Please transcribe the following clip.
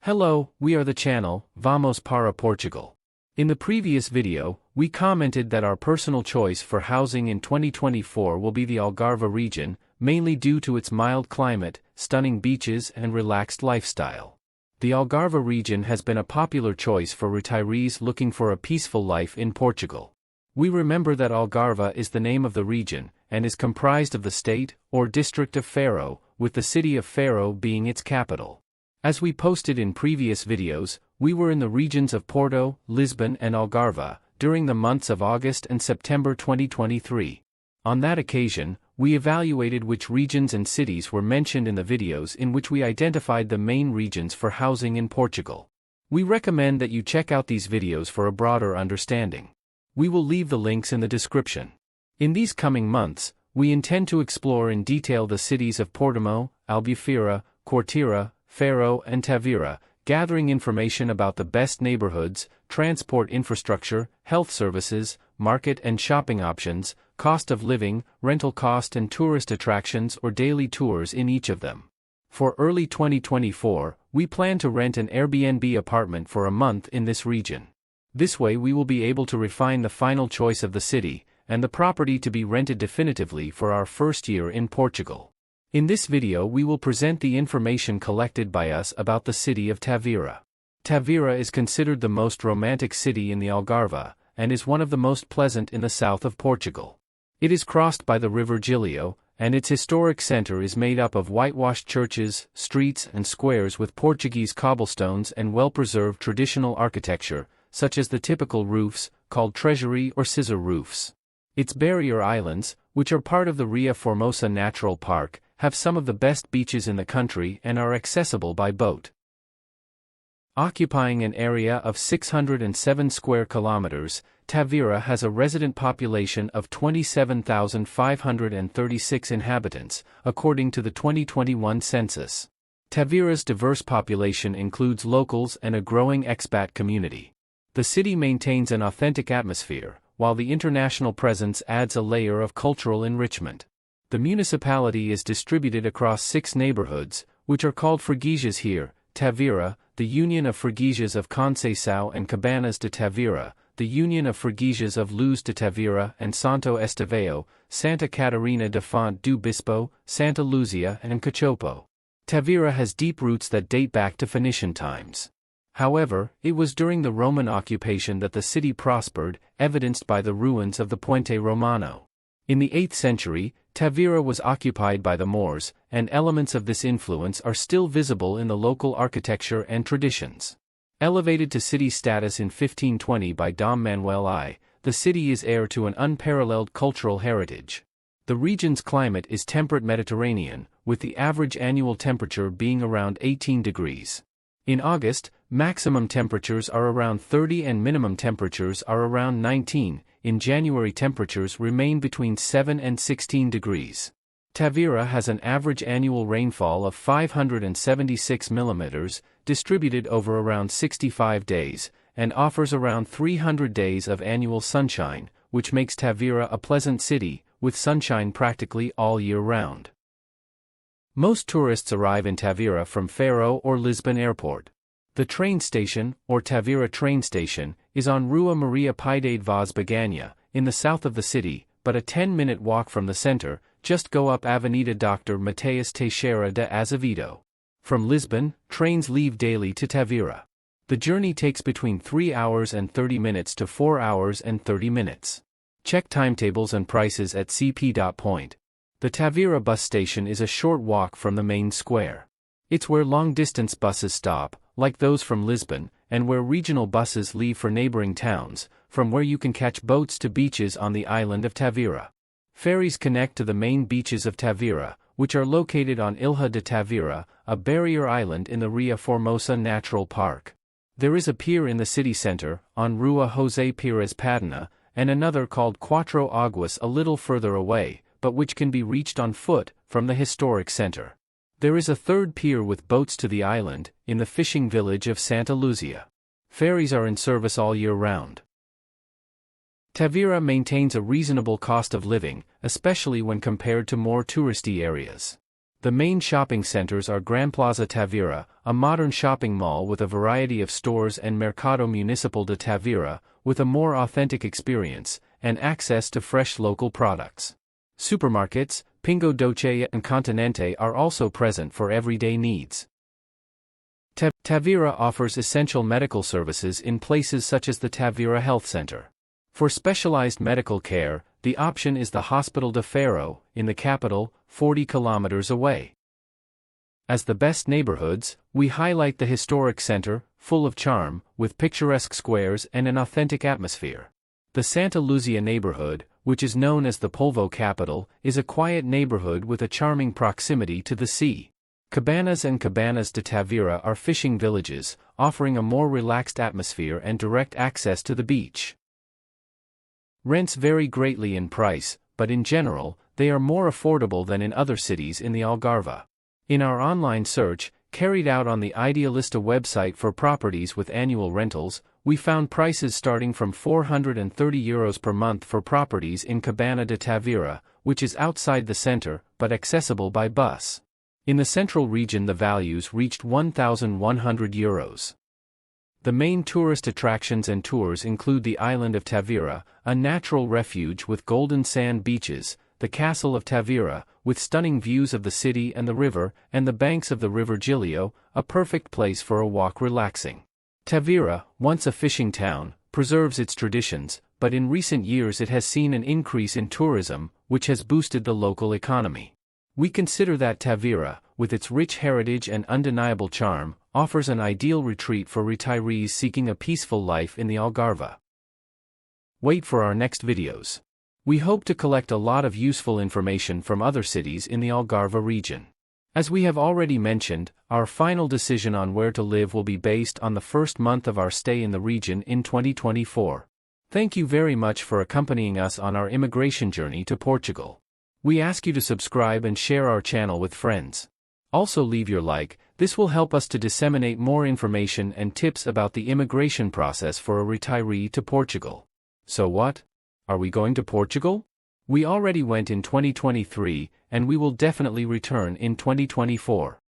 Hello, we are the channel, Vamos para Portugal. In the previous video, we commented that our personal choice for housing in 2024 will be the Algarve region, mainly due to its mild climate, stunning beaches and relaxed lifestyle. The Algarve region has been a popular choice for retirees looking for a peaceful life in Portugal. We remember that Algarve is the name of the region, and is comprised of the state, or district of Faro, with the city of Faro being its capital. As we posted in previous videos, we were in the regions of Porto, Lisbon and Algarve, during the months of August and September 2023. On that occasion, we evaluated which regions and cities were mentioned in the videos in which we identified the main regions for housing in Portugal. We recommend that you check out these videos for a broader understanding. We will leave the links in the description. In these coming months, we intend to explore in detail the cities of Porto, Albufeira, Quarteira, Faro and Tavira, gathering information about the best neighborhoods, transport infrastructure, health services, market and shopping options, cost of living, rental cost and tourist attractions or daily tours in each of them. For early 2024, we plan to rent an Airbnb apartment for a month in this region. This way we will be able to refine the final choice of the city, and the property to be rented definitively for our first year in Portugal. In this video we will present the information collected by us about the city of Tavira. Tavira is considered the most romantic city in the Algarve, and is one of the most pleasant in the south of Portugal. It is crossed by the river Gilio, and its historic center is made up of whitewashed churches, streets and squares with Portuguese cobblestones and well-preserved traditional architecture, such as the typical roofs, called treasury or scissor roofs. Its barrier islands, which are part of the Ria Formosa Natural Park, have some of the best beaches in the country and are accessible by boat. Occupying an area of 607 square kilometers, Tavira has a resident population of 27,536 inhabitants, according to the 2021 census. Tavira's diverse population includes locals and a growing expat community. The city maintains an authentic atmosphere, while the international presence adds a layer of cultural enrichment. The municipality is distributed across 6 neighborhoods, which are called freguesias here: Tavira, the Union of Freguesias of Conceição and Cabanas de Tavira, the Union of Freguesias of Luz de Tavira and Santo Estevão, Santa Catarina de Fonte do Bispo, Santa Luzia and Cachopo. Tavira has deep roots that date back to Phoenician times. However, it was during the Roman occupation that the city prospered, evidenced by the ruins of the Puente Romano. In the 8th century, Tavira was occupied by the Moors, and elements of this influence are still visible in the local architecture and traditions. Elevated to city status in 1520 by Dom Manuel I, the city is heir to an unparalleled cultural heritage. The region's climate is temperate Mediterranean, with the average annual temperature being around 18 degrees. In August, maximum temperatures are around 30 and minimum temperatures are around 19. In January temperatures remain between 7 and 16 degrees. Tavira has an average annual rainfall of 576 mm, distributed over around 65 days, and offers around 300 days of annual sunshine, which makes Tavira a pleasant city, with sunshine practically all year round. Most tourists arrive in Tavira from Faro or Lisbon Airport. The train station, or Tavira train station, is on Rua Maria Piedade Vaz Bagania, in the south of the city, but a 10-minute walk from the center. Just go up Avenida Dr. Mateus Teixeira de Azevedo. From Lisbon, trains leave daily to Tavira. The journey takes between 3 hours and 30 minutes to 4 hours and 30 minutes. Check timetables and prices at cp.point. The Tavira bus station is a short walk from the main square. It's where long-distance buses stop, like those from Lisbon, and where regional buses leave for neighboring towns, from where you can catch boats to beaches on the island of Tavira. Ferries connect to the main beaches of Tavira, which are located on Ilha de Tavira, a barrier island in the Ria Formosa Natural Park. There is a pier in the city center, on Rua José Pires Padana, and another called Quatro Águas a little further away, but which can be reached on foot, from the historic center. There is a third pier with boats to the island, in the fishing village of Santa Luzia. Ferries are in service all year round. Tavira maintains a reasonable cost of living, especially when compared to more touristy areas. The main shopping centers are Gran Plaza Tavira, a modern shopping mall with a variety of stores, and Mercado Municipal de Tavira, with a more authentic experience and access to fresh local products. Supermarkets, Pingo Doce and Continente are also present for everyday needs. Tavira offers essential medical services in places such as the Tavira Health Center. For specialized medical care, the option is the Hospital de Faro, in the capital, 40 kilometers away. As the best neighborhoods, we highlight the historic center, full of charm, with picturesque squares and an authentic atmosphere. The Santa Luzia neighborhood, which is known as the Polvo capital, is a quiet neighborhood with a charming proximity to the sea. Cabanas and Cabanas de Tavira are fishing villages, offering a more relaxed atmosphere and direct access to the beach. Rents vary greatly in price, but in general, they are more affordable than in other cities in the Algarve. In our online search, carried out on the Idealista website for properties with annual rentals, we found prices starting from €430 per month for properties in Cabana de Tavira, which is outside the center, but accessible by bus. In the central region the values reached €1,100. The main tourist attractions and tours include the island of Tavira, a natural refuge with golden sand beaches, the castle of Tavira, with stunning views of the city and the river, and the banks of the river Giglio, a perfect place for a walk relaxing. Tavira, once a fishing town, preserves its traditions, but in recent years it has seen an increase in tourism, which has boosted the local economy. We consider that Tavira, with its rich heritage and undeniable charm, offers an ideal retreat for retirees seeking a peaceful life in the Algarve. Wait for our next videos. We hope to collect a lot of useful information from other cities in the Algarve region. As we have already mentioned, our final decision on where to live will be based on the first month of our stay in the region in 2024. Thank you very much for accompanying us on our immigration journey to Portugal. We ask you to subscribe and share our channel with friends. Also leave your like, this will help us to disseminate more information and tips about the immigration process for a retiree to Portugal. So what? Are we going to Portugal? We already went in 2023, and we will definitely return in 2024.